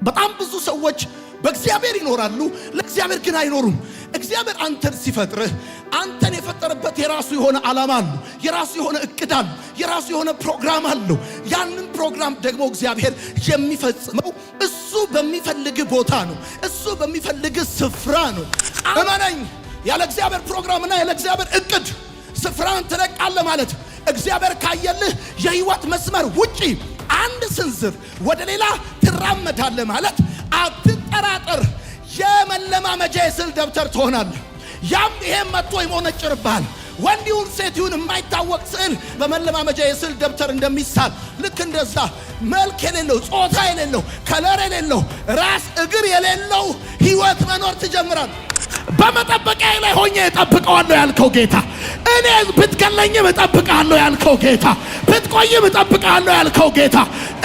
በጣም ብዙ ሰዎች በእግዚአብሔር ይኖራሉ፣ ለእግዚአብሔር ግን አይኖሩም። እግዚአብሔር አንተን ሲፈጥርህ አንተን የፈጠረበት የራሱ የሆነ ዓላማ አለው፣ የራሱ የሆነ እቅድ አለው፣ የራሱ የሆነ ፕሮግራም አለው። ያንን ፕሮግራም ደግሞ እግዚአብሔር የሚፈጽመው እሱ በሚፈልግ ቦታ ነው፣ እሱ በሚፈልግ ስፍራ ነው። እመነኝ፣ ያለ እግዚአብሔር ፕሮግራምና ያለ እግዚአብሔር እቅድ ስፍራን ትለቃለህ ማለት እግዚአብሔር ካየልህ የህይወት መስመር ውጪ አንድ ስንዝር ወደ ሌላ ትራመዳለህ ማለት አትጠራጠር፣ የመለማመጃ የስዕል ደብተር ትሆናለህ። ያም ይሄም መጥቶ ይሞነጭርብሃል። ወንድ ይሁን ሴት ይሁን የማይታወቅ ስዕል በመለማመጃ የስዕል ደብተር እንደሚሳል ልክ እንደዛ መልክ የሌለው ጾታ የሌለው ከለር የሌለው ራስ እግር የሌለው ህይወት መኖር ትጀምራለህ። በመጠበቂያ ላይ ሆኜ እጠብቀዋለሁ ያልከው ጌታ፣ እኔ ብትገለኝም እጠብቀዋለሁ ያልከው ጌታ፣ ብትቆይም እጠብቀዋለሁ ያልከው ጌታ፣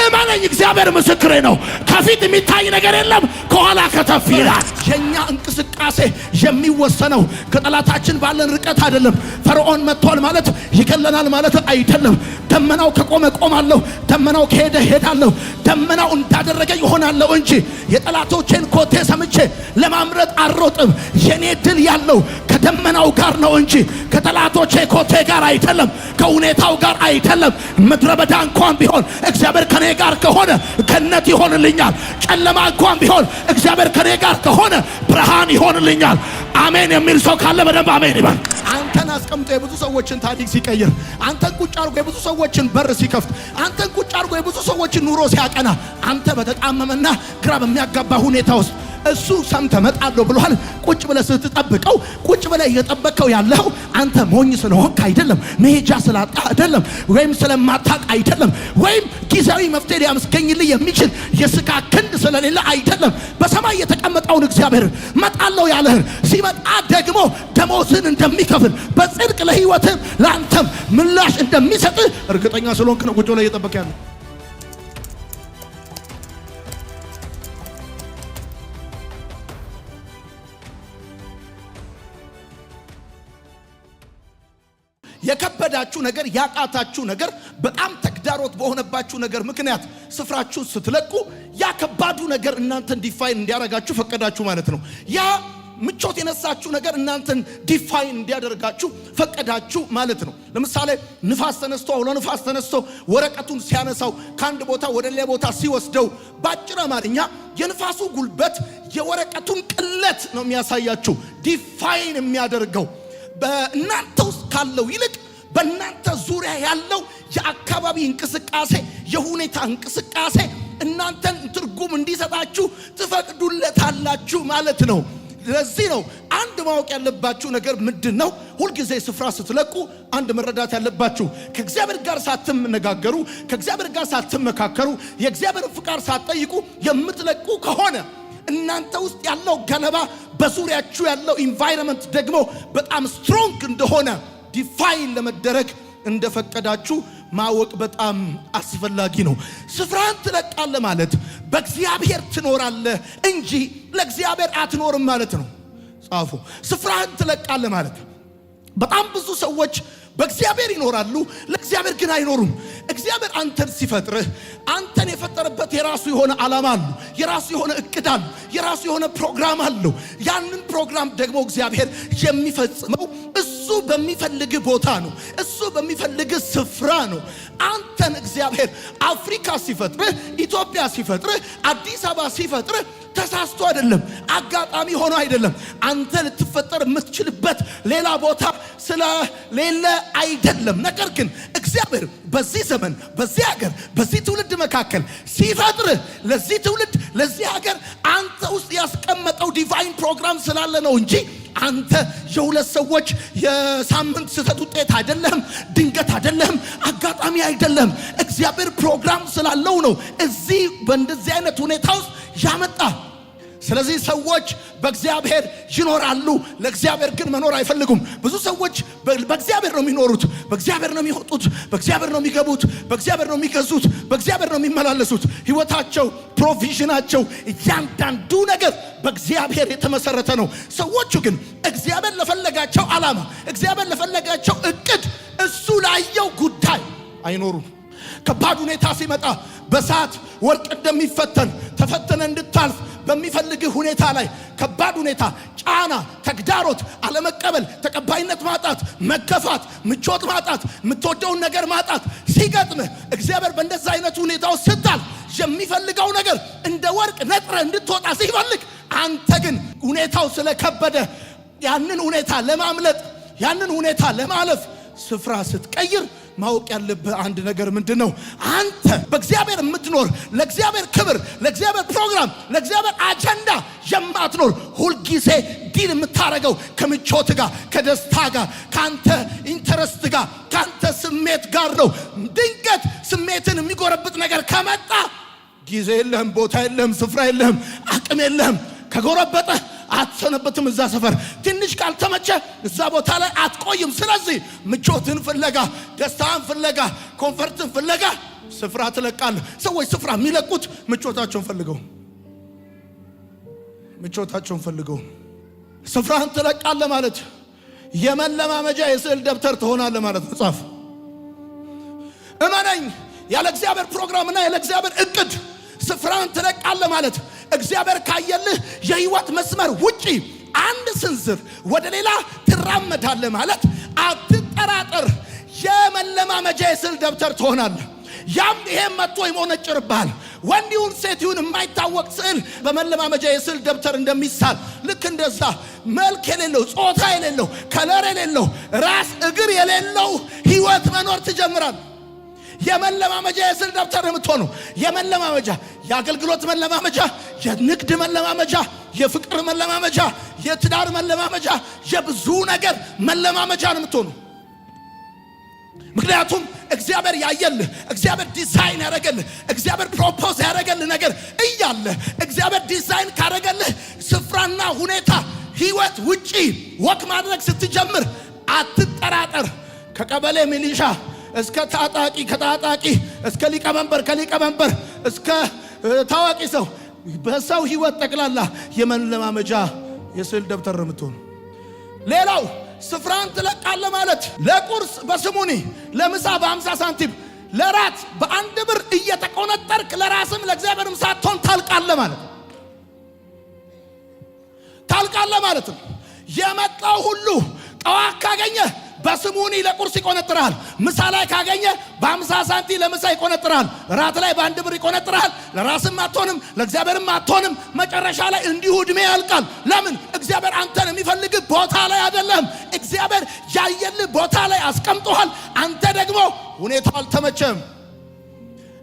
እመነኝ፣ እግዚአብሔር ምስክሬ ነው። ከፊት የሚታይ ነገር የለም፣ ከኋላ ከተፍ ይላል። የኛ እንቅስቃሴ የሚወሰነው ከጠላታችን ባለን ርቀት አይደለም። ፈርዖን መጥቷል ማለት ይገለናል ማለት አይደለም። ደመናው ከቆመ ቆማለሁ፣ ደመናው ከሄደ ሄዳለሁ፣ ደመናው እንዳደረገ ይሆናለሁ እንጂ የጠላቶቼን ኮቴ ሰምቼ ለማምረጥ አልሮጥም። የኔ ድል ያለው ከደመናው ጋር ነው እንጂ ከጠላቶቼ ኮቴ ጋር አይደለም፣ ከሁኔታው ጋር አይደለም። ምድረ በዳ እንኳን ቢሆን እግዚአብሔር ከኔ ጋር ከሆነ ገነት ይሆንልኛል። ጨለማ እንኳን ቢሆን እግዚአብሔር ከኔ ጋር ከሆነ ብርሃን ይሆንልኛል። አሜን የሚል ሰው ካለ በደንብ አሜን ይበል። አንተን አስቀምጦ የብዙ ሰዎችን ታሪክ ሲቀይር፣ አንተን ቁጭ አድርጎ የብዙ ሰዎችን በር ሲከፍት፣ አንተን ቁጭ አድርጎ የብዙ ሰዎችን ኑሮ ሲያቀና፣ አንተ በተጣመመና ግራ በሚያጋባ ሁኔታ ውስጥ እሱ ሰምተህ እመጣለሁ ብሏል። ቁጭ ብለህ ስትጠብቀው ቁጭ ብለህ እየጠበቅከው ያለው አንተ ሞኝ ስለሆንክ አይደለም፣ መሄጃ ስላጣ አይደለም፣ ወይም ስለማታቅ አይደለም፣ ወይም ጊዜያዊ መፍትሄ ሊያስገኝልህ የሚችል የስጋ ክንድ ስለሌለ አይደለም። በሰማይ የተቀመጠውን እግዚአብሔር እመጣለሁ ያለህን ሲመጣ ደግሞ ደሞዝን እንደሚከፍል በጽድቅ ለህይወትህ ለአንተም ምላሽ እንደሚሰጥህ እርግጠኛ ስለሆንክ ነው ቁጭ ብለህ እየጠበቅ ያለው። የከበዳችሁ ነገር፣ ያቃታችሁ ነገር፣ በጣም ተግዳሮት በሆነባችሁ ነገር ምክንያት ስፍራችሁ ስትለቁ ያ ከባዱ ነገር እናንተን ዲፋይን እንዲያደርጋችሁ ፈቀዳችሁ ማለት ነው። ያ ምቾት የነሳችሁ ነገር እናንተን ዲፋይን እንዲያደርጋችሁ ፈቀዳችሁ ማለት ነው። ለምሳሌ ንፋስ ተነስቶ አውሎ ንፋስ ተነስቶ ወረቀቱን ሲያነሳው ከአንድ ቦታ ወደ ሌላ ቦታ ሲወስደው ባጭር አማርኛ የንፋሱ ጉልበት የወረቀቱን ቅለት ነው የሚያሳያችሁ፣ ዲፋይን የሚያደርገው በእናንተ ውስጥ ካለው ይልቅ በእናንተ ዙሪያ ያለው የአካባቢ እንቅስቃሴ፣ የሁኔታ እንቅስቃሴ እናንተን ትርጉም እንዲሰጣችሁ ትፈቅዱለታላችሁ ማለት ነው። ለዚህ ነው አንድ ማወቅ ያለባችሁ ነገር ምንድነው? ሁልጊዜ ስፍራ ስትለቁ አንድ መረዳት ያለባችሁ ከእግዚአብሔር ጋር ሳትነጋገሩ፣ ከእግዚአብሔር ጋር ሳትመካከሩ፣ የእግዚአብሔርን ፍቃድ ሳትጠይቁ የምትለቁ ከሆነ እናንተ ውስጥ ያለው ገለባ፣ በዙሪያችሁ ያለው ኢንቫይሮንመንት ደግሞ በጣም ስትሮንግ እንደሆነ ዲፋይን ለመደረግ እንደፈቀዳችሁ ማወቅ በጣም አስፈላጊ ነው። ስፍራን ትለቃለህ ማለት በእግዚአብሔር ትኖራለህ እንጂ ለእግዚአብሔር አትኖርም ማለት ነው። ጻፉ። ስፍራን ትለቃለህ ማለት በጣም ብዙ ሰዎች በእግዚአብሔር ይኖራሉ፣ ለእግዚአብሔር ግን አይኖሩም። እግዚአብሔር አንተን ሲፈጥርህ አንተን የፈጠረበት የራሱ የሆነ ዓላማ አለው፣ የራሱ የሆነ እቅድ አለው፣ የራሱ የሆነ ፕሮግራም አለው። ያንን ፕሮግራም ደግሞ እግዚአብሔር የሚፈጽመው እሱ በሚፈልግ ቦታ ነው፣ እሱ በሚፈልግ ስፍራ ነው። አንተን እግዚአብሔር አፍሪካ ሲፈጥርህ፣ ኢትዮጵያ ሲፈጥርህ፣ አዲስ አበባ ሲፈጥርህ ተሳስቶ አይደለም፣ አጋጣሚ ሆኖ አይደለም። አንተ ልትፈጠር የምትችልበት ሌላ ቦታ ስለሌለ አይደለም። ነገር ግን እግዚአብሔር በዚህ ዘመን፣ በዚህ ሀገር፣ በዚህ ትውልድ መካከል ሲፈጥርህ ለዚህ ትውልድ፣ ለዚህ ሀገር አንተ ውስጥ ያስቀመጠው ዲቫይን ፕሮግራም ስላለ ነው እንጂ አንተ የሁለት ሰዎች የሳምንት ስህተት ውጤት አይደለም፣ ድንገት አይደለም፣ አጋጣሚ አይደለም። እግዚአብሔር ፕሮግራም ስላለው ነው እዚህ በእንደዚህ አይነት ሁኔታ ውስጥ ያመጣ። ስለዚህ ሰዎች በእግዚአብሔር ይኖራሉ፣ ለእግዚአብሔር ግን መኖር አይፈልጉም። ብዙ ሰዎች በእግዚአብሔር ነው የሚኖሩት፣ በእግዚአብሔር ነው የሚወጡት፣ በእግዚአብሔር ነው የሚገቡት፣ በእግዚአብሔር ነው የሚገዙት፣ በእግዚአብሔር ነው የሚመላለሱት። ህይወታቸው፣ ፕሮቪዥናቸው፣ እያንዳንዱ ነገር በእግዚአብሔር የተመሰረተ ነው። ሰዎቹ ግን እግዚአብሔር ለፈለጋቸው ዓላማ፣ እግዚአብሔር ለፈለጋቸው እቅድ፣ እሱ ላየው ጉዳይ አይኖሩም። ከባድ ሁኔታ ሲመጣ በሰዓት ወርቅ እንደሚፈተን ተፈተነ እንድታልፍ በሚፈልግህ ሁኔታ ላይ ከባድ ሁኔታ፣ ጫና፣ ተግዳሮት፣ አለመቀበል፣ ተቀባይነት ማጣት፣ መገፋት፣ ምቾት ማጣት፣ የምትወደውን ነገር ማጣት ሲገጥምህ እግዚአብሔር በእንደዛ አይነት ሁኔታ ውስጥ ስታልፍ የሚፈልገው ነገር እንደ ወርቅ ነጥረ እንድትወጣ ሲፈልግ፣ አንተ ግን ሁኔታው ስለከበደ ያንን ሁኔታ ለማምለጥ ያንን ሁኔታ ለማለፍ ስፍራ ስትቀይር ማወቅ ያለብህ አንድ ነገር ምንድነው? አንተ በእግዚአብሔር የምትኖር ለእግዚአብሔር ክብር፣ ለእግዚአብሔር ፕሮግራም፣ ለእግዚአብሔር አጀንዳ የማትኖር ሁልጊዜ ዲል የምታረገው ከምቾት ጋር፣ ከደስታ ጋር፣ ካንተ ኢንተረስት ጋር፣ ካንተ ስሜት ጋር ነው። ድንገት ስሜትን የሚጎረብጥ ነገር ከመጣ ጊዜ የለህም፣ ቦታ የለህም፣ ስፍራ የለህም፣ አቅም የለህም። ከጎረበጠ አትሰነበትም። እዛ ሰፈር ትንሽ ካልተመቸ እዛ ቦታ ላይ አትቆይም። ስለዚህ ምቾትን ፍለጋ፣ ደስታን ፍለጋ፣ ኮንፈርትን ፍለጋ ስፍራ ትለቃለህ። ሰዎች ስፍራ የሚለቁት ምቾታቸውን ፈልገው ስፍራን ትለቃለህ ማለት የመለማመጃ የስዕል ደብተር ትሆናለህ ማለት ነው። ጻፍ። እመነኝ፣ ያለ እግዚአብሔር ፕሮግራምና ያለ እግዚአብሔር እቅድ ስፍራን ትለቃለህ ማለት እግዚአብሔር ካየልህ የህይወት መስመር ውጪ አንድ ስንዝር ወደ ሌላ ትራመዳለህ ማለት አትጠራጠር፣ የመለማመጃ የስዕል ደብተር ትሆናለህ። ያም ይሄም መጥቶ ይሞነጭርብሃል። ወንድ ይሁን ሴት ይሁን የማይታወቅ ስዕል በመለማመጃ የስዕል ደብተር እንደሚሳል ልክ እንደዛ መልክ የሌለው፣ ጾታ የሌለው፣ ከለር የሌለው፣ ራስ እግር የሌለው ህይወት መኖር ትጀምራለህ። የመለማመጃ የስዕል ደብተር የምትሆነው የመለማመጃ የአገልግሎት መለማመጃ፣ የንግድ መለማመጃ፣ የፍቅር መለማመጃ፣ የትዳር መለማመጃ፣ የብዙ ነገር መለማመጃ ነው የምትሆነው። ምክንያቱም እግዚአብሔር ያየልህ፣ እግዚአብሔር ዲዛይን ያደረገልህ፣ እግዚአብሔር ፕሮፖዝ ያደረገልህ ነገር እያለ እግዚአብሔር ዲዛይን ካደረገልህ ስፍራና ሁኔታ ህይወት ውጪ ወክ ማድረግ ስትጀምር አትጠራጠር። ከቀበሌ ሚሊሻ እስከ ታጣቂ፣ ከታጣቂ እስከ ሊቀመንበር፣ ከሊቀመንበር እስከ ታዋቂ ሰው በሰው ህይወት ጠቅላላ የመለማመጃ የስዕል ደብተር የምትሆኑ። ሌላው ስፍራን ትለቃለህ ማለት ለቁርስ በስሙኒ፣ ለምሳ በ50 ሳንቲም፣ ለራት በ1 ብር እየተቆነጠርክ ለራስም ለእግዚአብሔርም ሳትሆን ታልቃለህ ማለት ነው። የመጣው ሁሉ ጠዋት ካገኘ በስሙኒ ለቁርስ ይቆነጥራል። ምሳ ላይ ካገኘ በ50 ሳንቲም ለምሳ ይቆነጥራል። ራት ላይ በ1 ብር ይቆነጥራል። ለራስም አትሆንም፣ ለእግዚአብሔርም አትሆንም። መጨረሻ ላይ እንዲሁ እድሜ ያልቃል። ለምን? እግዚአብሔር አንተን የሚፈልግ ቦታ ላይ አይደለም። እግዚአብሔር ያየልህ ቦታ ላይ አስቀምጦሃል። አንተ ደግሞ ሁኔታው አልተመቸም፣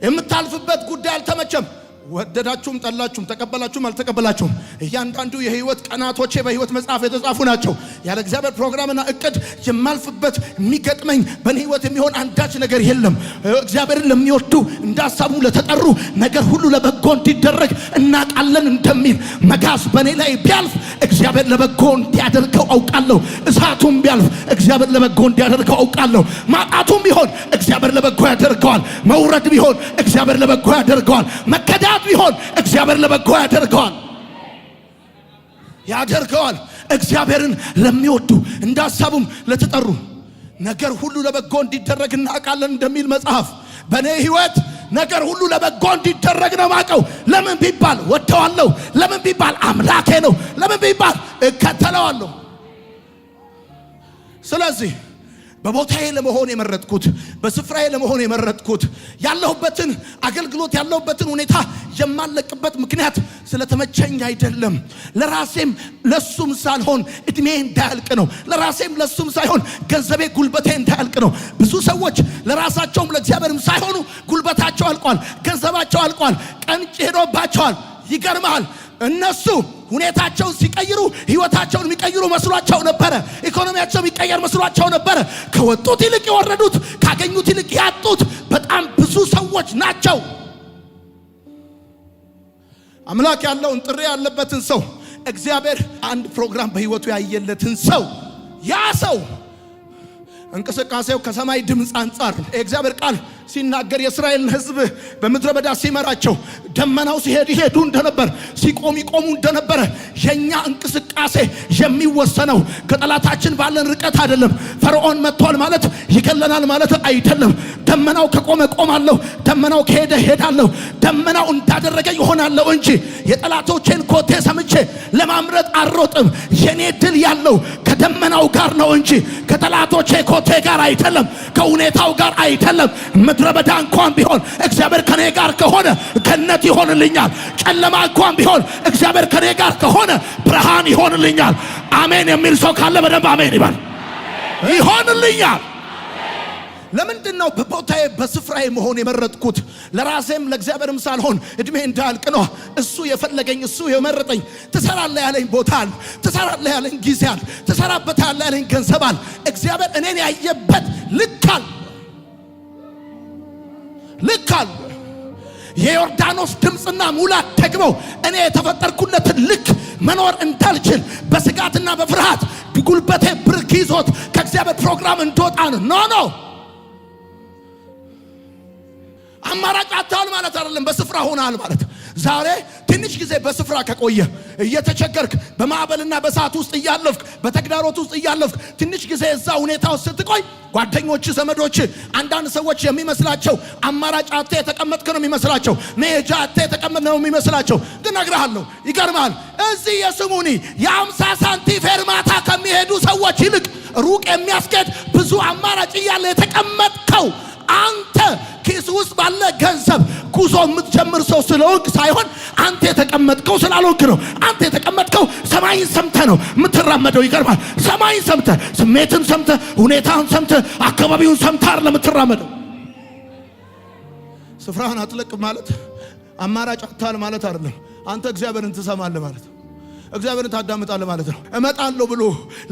የምታልፍበት ጉዳይ አልተመቸም። ወደዳችሁም ጠላችሁም ተቀበላችሁም አልተቀበላችሁም እያንዳንዱ የህይወት ቀናቶቼ በህይወት መጽሐፍ የተጻፉ ናቸው። ያለ እግዚአብሔር ፕሮግራምና እቅድ የማልፍበት የሚገጥመኝ በእኔ ህይወት የሚሆን አንዳች ነገር የለም። እግዚአብሔርን ለሚወዱ እንደ ሐሳቡ ለተጠሩ ነገር ሁሉ ለበጎ እንዲደረግ እናውቃለን እንደሚል መጋዝ በእኔ ላይ ቢያልፍ እግዚአብሔር ለበጎ እንዲያደርገው አውቃለሁ። እሳቱም ቢያልፍ እግዚአብሔር ለበጎ እንዲያደርገው አውቃለሁ። ማጣቱም ቢሆን እግዚአብሔር ለበጎ ያደርገዋል። መውረድ ቢሆን እግዚአብሔር ለበጎ ያደርገዋል። መከዳ ቢሆን እግዚአብሔር ለበጎ ያደርገዋል። እግዚአብሔርን ለሚወዱ እንደ ሐሳቡም ለተጠሩ ነገር ሁሉ ለበጎ እንዲደረግ እናውቃለን እንደሚል መጽሐፍ በእኔ ህይወት ነገር ሁሉ ለበጎ እንዲደረግ ነው ማቀው። ለምን ቢባል ወደዋለሁ፣ ለምን ቢባል አምላኬ ነው፣ ለምን ቢባል እከተለዋለሁ። ስለዚህ በቦታዬ ለመሆን የመረጥኩት፣ በስፍራዬ ለመሆን የመረጥኩት፣ ያለሁበትን አገልግሎት ያለሁበትን ሁኔታ የማለቅበት ምክንያት ስለተመቸኝ አይደለም። ለራሴም ለሱም ሳልሆን እድሜ እንዳያልቅ ነው። ለራሴም ለሱም ሳይሆን ገንዘቤ ጉልበቴ እንዳያልቅ ነው። ብዙ ሰዎች ለራሳቸውም ለእግዚአብሔርም ሳይሆኑ ጉልበታቸው አልቋል፣ ገንዘባቸው አልቋል፣ ቀን ሄዶባቸዋል። ይገርማል። እነሱ ሁኔታቸውን ሲቀይሩ ህይወታቸውን የሚቀይሩ መስሏቸው ነበረ። ኢኮኖሚያቸው የሚቀየር መስሏቸው ነበረ። ከወጡት ይልቅ የወረዱት፣ ካገኙት ይልቅ ያጡት በጣም ብዙ ሰዎች ናቸው። አምላክ ያለውን ጥሪ ያለበትን ሰው እግዚአብሔር አንድ ፕሮግራም በህይወቱ ያየለትን ሰው ያ ሰው እንቅስቃሴው ከሰማይ ድምፅ አንጻር የእግዚአብሔር ቃል ሲናገር የእስራኤልን ሕዝብ በምድረ በዳ ሲመራቸው ደመናው ሲሄድ ይሄዱ እንደነበር፣ ሲቆም ይቆሙ እንደነበር የኛ እንቅስቃሴ የሚወሰነው ከጠላታችን ባለን ርቀት አይደለም። ፈርዖን መጥቷል ማለት ይገለናል ማለት አይደለም። ደመናው ከቆመ ቆማለሁ፣ ደመናው ከሄደ ሄዳለሁ፣ ደመናው እንዳደረገ ይሆናለሁ እንጂ የጠላቶቼን ኮቴ ሰምቼ ለማምረጥ አልሮጥም። የኔ ድል ያለው ከደመናው ጋር ነው እንጂ ከጠላቶቼ ኮቴ ጋር አይደለም፣ ከሁኔታው ጋር አይደለም። ምድረ በዳ እንኳን ቢሆን እግዚአብሔር ከኔ ጋር ከሆነ ገነት ይሆንልኛል። ጨለማ እንኳን ቢሆን እግዚአብሔር ከኔ ጋር ከሆነ ብርሃን ይሆንልኛል። አሜን የሚል ሰው ካለ በደንብ አሜን ይባል። ይሆንልኛል። ለምንድነው በቦታዬ በስፍራዬ መሆን የመረጥኩት? ለራሴም ለእግዚአብሔርም ሳልሆን እድሜ እንዳልቅ ነው። እሱ የፈለገኝ እሱ የመረጠኝ። ትሰራለህ ያለኝ ቦታ አለ፣ ትሰራለህ ያለኝ ጊዜ አለ፣ ትሰራበታለህ ያለኝ ገንዘብ አለ። እግዚአብሔር እኔን ያየበት ልክ አለ። የዮርዳኖስ ድምፅና ሙላት ደግሞ እኔ የተፈጠርኩለትን ልክ መኖር እንዳልችል በስጋትና በፍርሃት ጉልበቴ ብርክ ይዞት ከእግዚአብሔር ፕሮግራም እንደወጣ ነው። አማራጭ አታል ማለት አይደለም። በስፍራ ሆናል ማለት ዛሬ ትንሽ ጊዜ በስፍራ ከቆየ እየተቸገርክ በማዕበልና በሰዓት ውስጥ እያለፍክ በተግዳሮት ውስጥ እያለፍክ ትንሽ ጊዜ እዛ ሁኔታ ውስጥ ስትቆይ ጓደኞች፣ ዘመዶች፣ አንዳንድ ሰዎች የሚመስላቸው አማራጭ አጥተ የተቀመጥክ ነው የሚመስላቸው፣ መሄጃ አጥተ የተቀመጥ ነው የሚመስላቸው። ግን እነግርሃለሁ ይገርማል። እዚህ የስሙኒ የ50 ሳንቲም ፌርማታ ከሚሄዱ ሰዎች ይልቅ ሩቅ የሚያስኬድ ብዙ አማራጭ እያለ የተቀመጥከው አንተ ኪስ ውስጥ ባለ ገንዘብ ጉዞ የምትጀምር ሰው ስለሆንክ ሳይሆን አንተ የተቀመጥከው ስላልሆንክ ነው። አንተ የተቀመጥከው ሰማይን ሰምተህ ነው የምትራመደው። ይገርማል። ሰማይን ሰምተህ፣ ስሜትን ሰምተህ፣ ሁኔታውን ሰምተህ፣ አካባቢውን ሰምተህ አይደለም የምትራመደው። ስፍራህን አትለቅም ማለት አማራጭ አታል ማለት አይደለም። አንተ እግዚአብሔርን ትሰማለህ ማለት ነው። እግዚአብሔርን ታዳምጣለህ ማለት ነው። እመጣለሁ ብሎ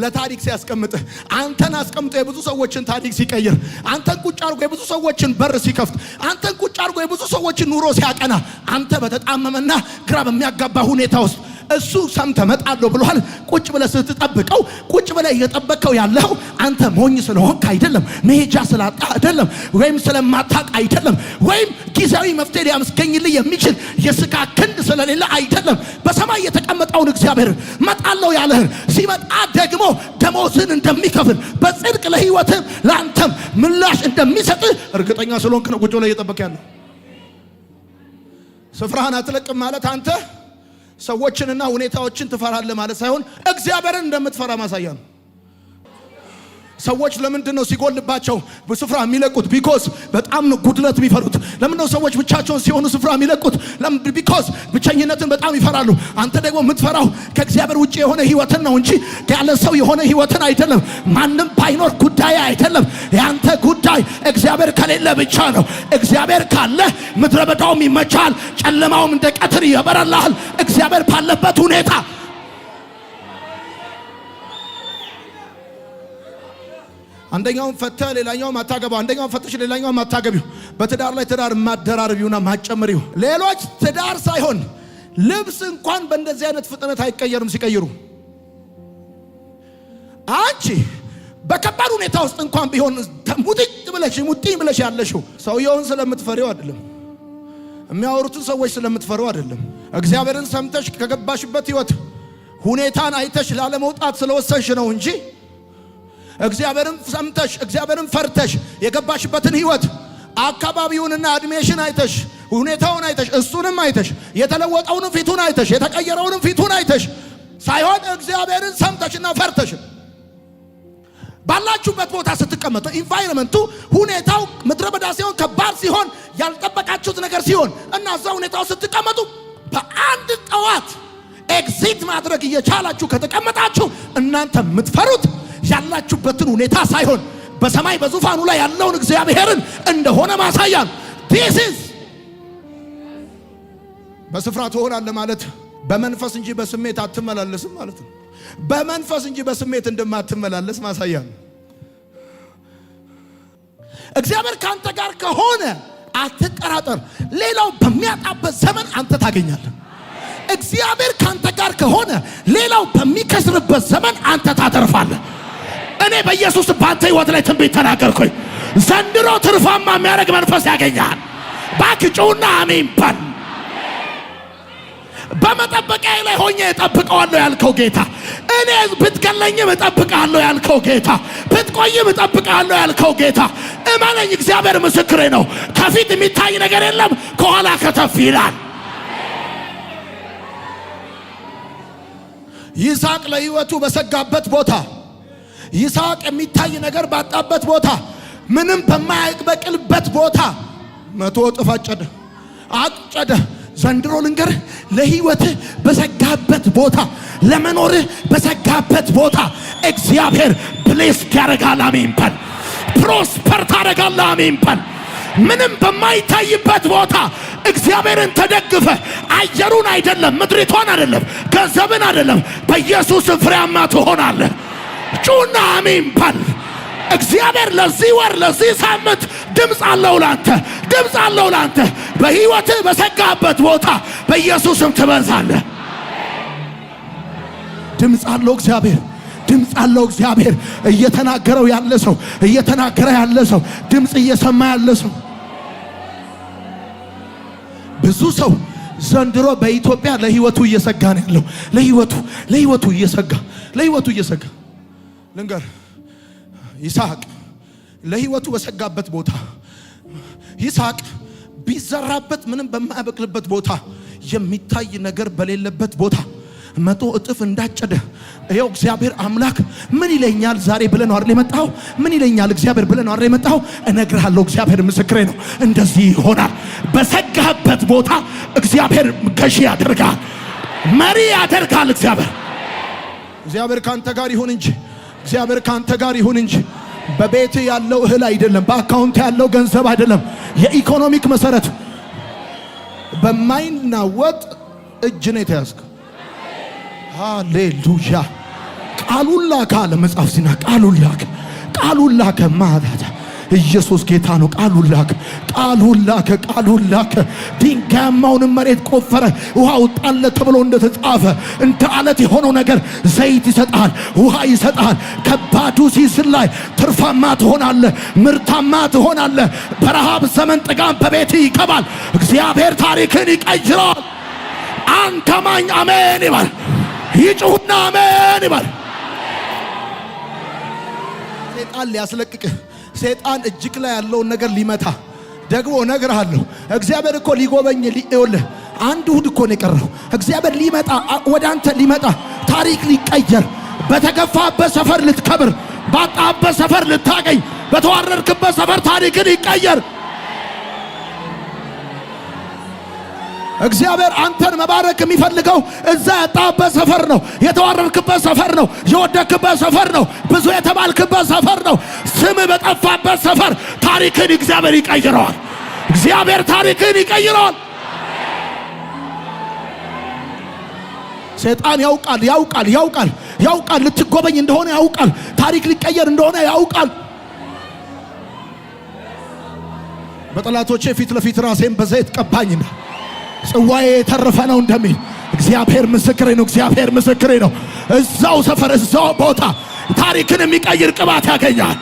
ለታሪክ ሲያስቀምጥ አንተን አስቀምጦ የብዙ ሰዎችን ታሪክ ሲቀይር፣ አንተን ቁጭ አድርጎ የብዙ ሰዎችን በር ሲከፍት፣ አንተን ቁጭ አድርጎ የብዙ ሰዎችን ኑሮ ሲያቀና፣ አንተ በተጣመመና ግራ በሚያጋባ ሁኔታ ውስጥ እሱ ሰምተህ እመጣለሁ ብሏል። ቁጭ ብለህ ስትጠብቀው ቁጭ ብለህ እየጠበቅከው ያለው አንተ ሞኝ ስለሆንክ አይደለም፣ መሄጃ ስላጣ አይደለም፣ ወይም ስለማታቅ አይደለም፣ ወይም ጊዜያዊ መፍትሄ ሊያስገኝልህ የሚችል የስጋ ክንድ ስለሌለ አይደለም። በሰማይ የተቀመጠውን እግዚአብሔር እመጣለሁ ያለህን ሲመጣ ደግሞ ደሞዝን እንደሚከፍል በጽድቅ ለህይወትህ ለአንተም ምላሽ እንደሚሰጥ እርግጠኛ ስለሆንክ ነው ቁጭ ብለህ እየጠበቅ ያለው። ስፍራህን አትለቅም ማለት አንተ ሰዎችንና ሁኔታዎችን ትፈራለህ ማለት ሳይሆን እግዚአብሔርን እንደምትፈራ ማሳያ ነው። ሰዎች ለምንድን ነው ሲጎልባቸው በስፍራ የሚለቁት? ቢኮዝ በጣም ነው ጉድለት የሚፈሩት። ለምን ነው ሰዎች ብቻቸውን ሲሆኑ ስፍራ የሚለቁት? ቢኮዝ ብቸኝነትን በጣም ይፈራሉ። አንተ ደግሞ የምትፈራው ከእግዚአብሔር ውጪ የሆነ ህይወትን ነው እንጂ ያለ ሰው የሆነ ህይወትን አይደለም። ማንም ባይኖር ጉዳይ አይደለም። ያንተ ጉዳይ እግዚአብሔር ከሌለ ብቻ ነው። እግዚአብሔር ካለ ምድረ በዳውም ይመቻል፣ ጨለማውም እንደ ቀትር ይበራልሃል። እግዚአብሔር ባለበት ሁኔታ አንደኛውን ፈተህ ሌላኛውን ማታገባው፣ አንደኛውን ፈተሽ ሌላኛውን ማታገቢው፣ በትዳር ላይ ትዳር ማደራረቢውና ማጨመሪው። ሌሎች ትዳር ሳይሆን ልብስ እንኳን በእንደዚህ አይነት ፍጥነት አይቀየርም ሲቀይሩ። አንቺ በከባድ ሁኔታ ውስጥ እንኳን ቢሆን ሙጥኝ ብለሽ ያለሽው ሰውየውን ስለምትፈሪው አይደለም፣ የሚያወሩትን ሰዎች ስለምትፈሪው አይደለም። እግዚአብሔርን ሰምተሽ ከገባሽበት ህይወት ሁኔታን አይተሽ ላለመውጣት ስለወሰንሽ ነው እንጂ እግዚአብሔርን ሰምተሽ እግዚአብሔርን ፈርተሽ የገባሽበትን ህይወት አካባቢውንና እድሜሽን አይተሽ ሁኔታውን አይተሽ እሱንም አይተሽ የተለወጠውን ፊቱን አይተሽ የተቀየረውን ፊቱን አይተሽ ሳይሆን እግዚአብሔርን ሰምተሽና ፈርተሽ ባላችሁበት ቦታ ስትቀመጡ ኢንቫይሮመንቱ ሁኔታው ምድረ በዳ ሲሆን ከባድ ሲሆን ያልጠበቃችሁት ነገር ሲሆን እና እዛ ሁኔታው ስትቀመጡ በአንድ ጠዋት ኤግዚት ማድረግ እየቻላችሁ ከተቀመጣችሁ እናንተ የምትፈሩት ያላችሁበትን ሁኔታ ሳይሆን በሰማይ በዙፋኑ ላይ ያለውን እግዚአብሔርን እንደሆነ ማሳያ ነው። this is በስፍራ ትሆናለህ ማለት በመንፈስ እንጂ በስሜት አትመላለስም ማለት ነው። በመንፈስ እንጂ በስሜት እንደማትመላለስ ማሳያ ነው። እግዚአብሔር ካንተ ጋር ከሆነ አትጠራጠር። ሌላው በሚያጣበት ዘመን አንተ ታገኛለህ። እግዚአብሔር ካንተ ጋር ከሆነ ሌላው በሚከስርበት ዘመን አንተ ታተርፋለህ። እኔ በኢየሱስ ባንተ ህይወት ላይ ትንቢት ተናገርኩኝ። ዘንድሮ ትርፋማ የሚያደርግ መንፈስ ያገኛል። ባክጩና አሜን በል። በመጠበቂያ ላይ ሆኜ እጠብቀዋለሁ ያልከው ጌታ፣ እኔ ብትገለኝም እጠብቃለሁ ያልከው ጌታ፣ ብትቆይም እጠብቃለሁ ያልከው ጌታ፣ እመነኝ፣ እግዚአብሔር ምስክሬ ነው። ከፊት የሚታይ ነገር የለም፣ ከኋላ ከተፍ ይላል። ይስሐቅ ለሕይወቱ በሰጋበት ቦታ፣ ይስሐቅ የሚታይ ነገር ባጣበት ቦታ፣ ምንም በማይበቅልበት ቦታ 100 እጥፍ አጨደ። ዘንድሮ ልንገር፣ ለሕይወትህ በሰጋበት ቦታ፣ ለመኖርህ በሰጋበት ቦታ እግዚአብሔር ብሌስ ያደርጋል። አሜን በል። ፕሮስፐር ታደርጋለህ። አሜን በል። ምንም በማይታይበት ቦታ እግዚአብሔርን ተደግፈ አየሩን አይደለም፣ ምድሪቷን አይደለም፣ ገንዘብን አይደለም፣ በኢየሱስ ፍሬያማ ትሆናለህ። ጩና አሜን በል። እግዚአብሔር ለዚህ ወር ለዚህ ሳምንት ድምፅ አለው ላንተ፣ ድምፅ አለው ላንተ። በሕይወትህ በሰጋበት ቦታ በኢየሱስም ትበዛለህ። ድምፅ አለው እግዚአብሔር፣ ድምፅ አለው እግዚአብሔር። እየተናገረው ያለ ሰው፣ እየተናገረ ያለ ሰው፣ ድምፅ እየሰማ ያለ ሰው። ብዙ ሰው ዘንድሮ በኢትዮጵያ ለሕይወቱ እየሰጋ ነው ያለው። ለሕይወቱ እየሰጋ ልንገር፣ ይስሐቅ ለሕይወቱ በሰጋበት ቦታ፣ ይስሐቅ ቢዘራበት ምንም በማያበቅልበት ቦታ፣ የሚታይ ነገር በሌለበት ቦታ 100 እጥፍ እንዳጨደ ይኸው እግዚአብሔር አምላክ ምን ይለኛል ዛሬ ብለህ ነው አይደል የመጣው? ምን ይለኛል እግዚአብሔር ብለህ ነው አይደል የመጣው? እነግርሃለሁ፣ እግዚአብሔር ምስክሬ ነው። እንደዚህ ይሆናል። በሰጋበት ቦታ እግዚአብሔር ገዢ ያደርጋል፣ መሪ ያደርጋል። እግዚአብሔር ካንተ ጋር ይሁን እንጂ፣ እግዚአብሔር ካንተ ጋር ይሁን እንጂ። በቤት ያለው እህል አይደለም፣ በአካውንት ያለው ገንዘብ አይደለም። የኢኮኖሚክ መሰረት በማይናወጥ እጅ ነው የተያዝከው። ሃሌሉያ። ቃሉን ላከ አለ መጽሐፍ ሲናገር፣ ቃሉን ላከ ማለት ኢየሱስ ጌታ ነው። ቃሉን ላከ። ድንጋያማውን መሬት ቆፈረ፣ ውሃ ወጣለት ተብሎ እንደተጻፈ እንደ አለት የሆነው ነገር ዘይት ይሰጣል፣ ውሃ ይሰጣል። ከባዱ ሲዝን ላይ ትርፋማ ትሆናለህ፣ ምርታማ ትሆናለህ። በረሃብ ዘመን ጥጋብ በቤት ይገባል። እግዚአብሔር ታሪክን ይቀይራል። አንተ ማኝ አሜን ይባል። ይጩህና አሜን ይባል። ሰይጣን ሊያስለቅቅህ፣ ሰይጣን እጅግ ላይ ያለውን ነገር ሊመታ ደግሞ እነግርሃለሁ። እግዚአብሔር እኮ ሊጎበኝ ይኸውልህ፣ አንድ እሑድ እኮ ነው የቀረው። እግዚአብሔር ሊመጣ ወደ አንተ ሊመጣ፣ ታሪክ ሊቀየር፣ በተገፋበት ሰፈር ልትከብር፣ ባጣበት ሰፈር ልታገኝ፣ በተዋረድክበት ሰፈር ታሪክን ይቀየር። እግዚአብሔር አንተን መባረክ የሚፈልገው እዛ ያጣበት ሰፈር ነው፣ የተዋረድክበት ሰፈር ነው፣ የወደክበት ሰፈር ነው፣ ብዙ የተባልክበት ሰፈር ነው። ስም በጠፋበት ሰፈር ታሪክን እግዚአብሔር ይቀይረዋል። እግዚአብሔር ታሪክን ይቀይረዋል። ሰይጣን ያውቃል፣ ልትጎበኝ እንደሆነ ያውቃል፣ ታሪክ ሊቀየር እንደሆነ ያውቃል። በጠላቶቼ ፊት ለፊት ራሴን በዘይት ቀባኝና ጽዋዬ የተረፈ ነው እንደሚል እግዚአብሔር ምስክሬ ነው። እዛው ሰፈር እዛው ቦታ ታሪክን የሚቀይር ቅባት ያገኛል።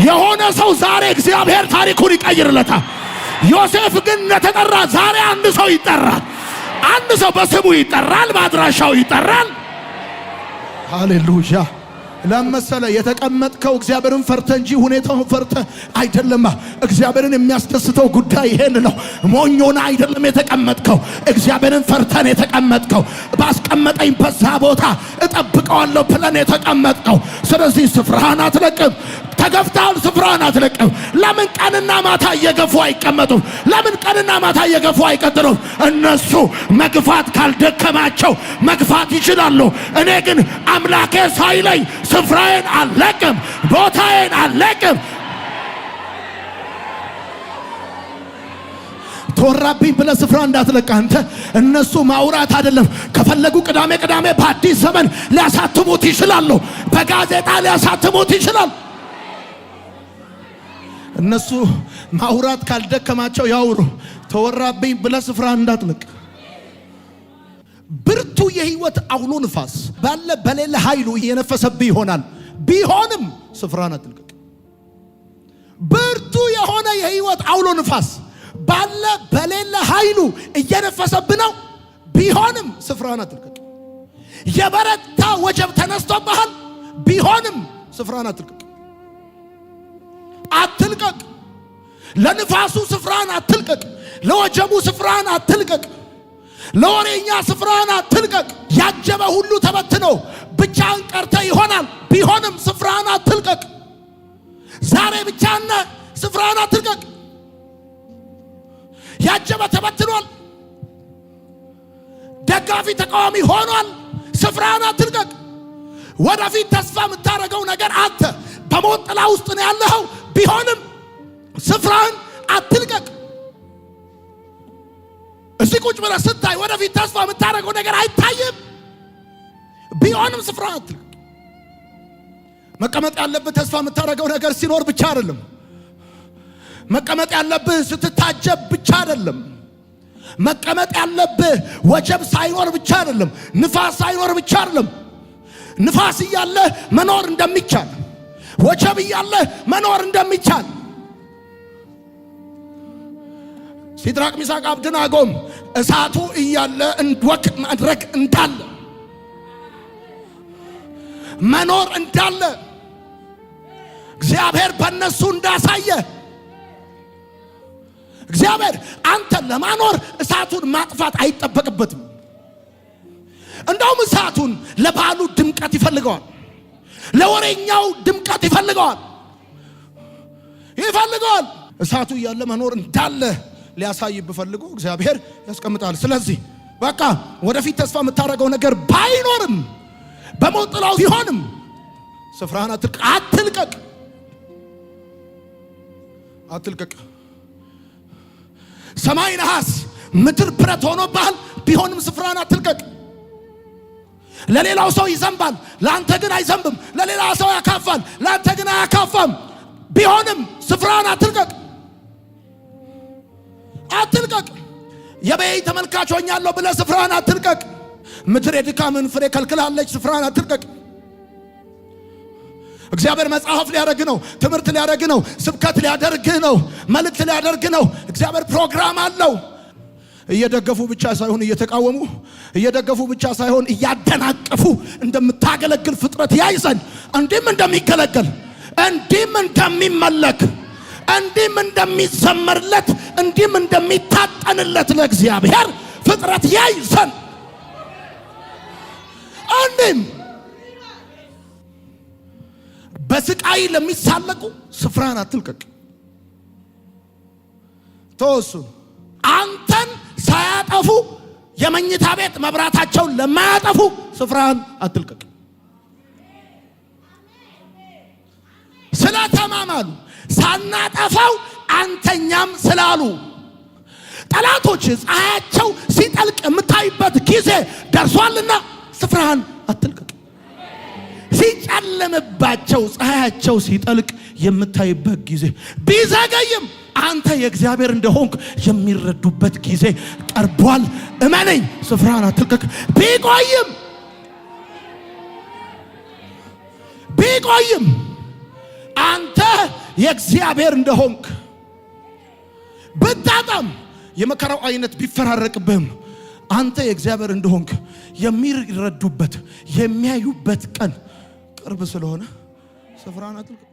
የሆነ ሰው ዛሬ እግዚአብሔር ታሪኩን ይቀይርለታል። ዮሴፍ ግን እንደተጠራ ዛሬ አንድ ሰው ይጠራል። አንድ ሰው በስሙ ይጠራል፣ በአድራሻው ይጠራል። ሃሌሉያ። ለመሰለ የተቀመጥከው እግዚአብሔርን ፈርተ እንጂ ሁኔታውን ፈርተ አይደለም። እግዚአብሔርን የሚያስደስተው ጉዳይ ይሄን ነው። ሞኞና አይደለም የተቀመጥከው፣ እግዚአብሔርን ፈርተን የተቀመጥከው። ባስቀመጠኝ በዛ ቦታ እጠብቀዋለሁ ብለን የተቀመጥከው። ስለዚህ ስፍራህን አትለቅም። ተገፍተሃል፣ ስፍራህን አትለቅም። ለምን ቀንና ማታ እየገፉ አይቀመጡም? ለምን ቀንና ማታ እየገፉ አይቀጥሉም? እነሱ መግፋት ካልደከማቸው መግፋት ይችላሉ። እኔ ግን አምላኬ ሳይለኝ ስፍራዬን አልለቅም፣ ቦታዬን አልለቅም። ተወራብኝ ብለህ ስፍራ እንዳትለቅ አንተ። እነሱ ማውራት አይደለም ከፈለጉ ቅዳሜ በአዲስ ዘመን ሊያሳትሙት ይችላሉ፣ በጋዜጣ ሊያሳትሙት ይችላል። እነሱ ማውራት ካልደከማቸው ያውሩ። ተወራብኝ ብለህ ስፍራ እንዳትለቅ። ብርቱ የህይወት አውሎ ንፋስ ባለ በሌለ ኃይሉ እየነፈሰብህ ይሆናል። ቢሆንም ስፍራን አትልቀቅ። ብርቱ የሆነ የህይወት አውሎ ንፋስ ባለ በሌለ ኃይሉ እየነፈሰብህ ነው። ቢሆንም ስፍራን አትልቀቅ። የበረታ ወጀብ ተነስቶብሃል። ቢሆንም ስፍራን አትልቀቅ። አትልቀቅ። ለንፋሱ ስፍራን አትልቀቅ። ለወጀቡ ስፍራን አትልቀቅ። ለወሬኛ ስፍራን አትልቀቅ። ያጀበ ሁሉ ተበትኖ ብቻን ቀርተ ይሆናል። ቢሆንም ስፍራን አትልቀቅ። ዛሬ ብቻና ስፍራን አትልቀቅ። ያጀበ ተበትኗል። ደጋፊ ተቃዋሚ ሆኗል። ስፍራን አትልቀቅ። ወደፊት ተስፋ የምታደርገው ነገር አንተ በሞት ጥላ ውስጥ ነው ያለኸው። ቢሆንም ስፍራን አትልቀቅ። እዚህ ቁጭ ብለህ ስታይ ወደፊት ተስፋ የምታደርገው ነገር አይታይም። ቢሆንም ስፍራን አትልቀቅ። መቀመጥ ያለብህ ተስፋ የምታደርገው ነገር ሲኖር ብቻ አይደለም። መቀመጥ ያለብህ ስትታጀብ ብቻ አይደለም። መቀመጥ ያለብህ ወጀብ ሳይኖር ብቻ አይደለም። ንፋስ ሳይኖር ብቻ አይደለም። ንፋስ እያለ መኖር እንደሚቻል፣ ወጀብ እያለ መኖር እንደሚቻል ሲድራቅ ሚሳቅ አብደናጎም እሳቱ እያለ ወክ ማድረግ እንዳለ መኖር እንዳለ እግዚአብሔር በእነሱ እንዳሳየ እግዚአብሔር አንተን ለማኖር እሳቱን ማጥፋት አይጠበቅበትም። እንደውም እሳቱን ለባሉ ድምቀት ይፈልገዋል። ለወሬኛው ድምቀት ይፈልገዋል። እሳቱ እያለ መኖር እንዳለ ሊያሳይ ቢፈልጉ እግዚአብሔር ያስቀምጣል። ስለዚህ በቃ ወደፊት ተስፋ የምታደርገው ነገር ባይኖርም በሞት ጥላው ቢሆንም ስፍራህን አትልቀቅ። ሰማይ ነሐስ ምድር ብረት ሆኖብሃል። ቢሆንም ስፍራህን አትልቀቅ። ለሌላው ሰው ይዘንባል፣ ለአንተ ግን አይዘንብም። ለሌላ ሰው ያካፋል፣ ለአንተ ግን አያካፋም። ቢሆንም ስፍራህን አትልቀቅ። የበይ ተመልካች ሆኛለሁ ብለህ ስፍራህን አትልቀቅ። ምድር የድካምን ፍሬ ከልክላለች። ስፍራህን አትልቀቅ። እግዚአብሔር መጽሐፍ ሊያደርግ ነው። ትምህርት ሊያደርግ ነው። ስብከት ሊያደርግ ነው። መልእክት ሊያደርግ ነው። እግዚአብሔር ፕሮግራም አለው። እየደገፉ ብቻ ሳይሆን እየተቃወሙ፣ እየደገፉ ብቻ ሳይሆን እያደናቀፉ እንደምታገለግል ፍጥረት ያይዘን እንዲህም እንደሚገለገል፣ እንዲህም እንደሚመለክ፣ እንዲህም እንደሚዘመርለት፣ እንዲህም እንደሚታጠንለት ለእግዚአብሔር ፍጥረት ያይዘን እንዲህም በስቃይ ለሚሳለቁ ስፍራን አትልቀቅ። ተወሱ አንተን ሳያጠፉ የመኝታ ቤት መብራታቸውን ለማያጠፉ ስፍራን አትልቀቅ። ስለተማማሉ ሳናጠፋው አንተኛም ስላሉ ጠላቶች ፀሐያቸው ሲጠልቅ የምታይበት ጊዜ ደርሷልና ስፍራን አትልቀቅ። ሲጨለምባቸው ፀሐያቸው ሲጠልቅ የምታይበት ጊዜ ቢዘገይም አንተ የእግዚአብሔር እንደሆንክ የሚረዱበት ጊዜ ቀርቧል። እመነኝ፣ ስፍራን አትልቀቅ። ቢቆይም አንተ የእግዚአብሔር እንደሆንክ ብታጣም የመከራው አይነት ቢፈራረቅብህም አንተ የእግዚአብሔር እንደሆንክ የሚረዱበት የሚያዩበት ቀን ቅርብ ስለሆነ ስፍራን አትልቀቅ።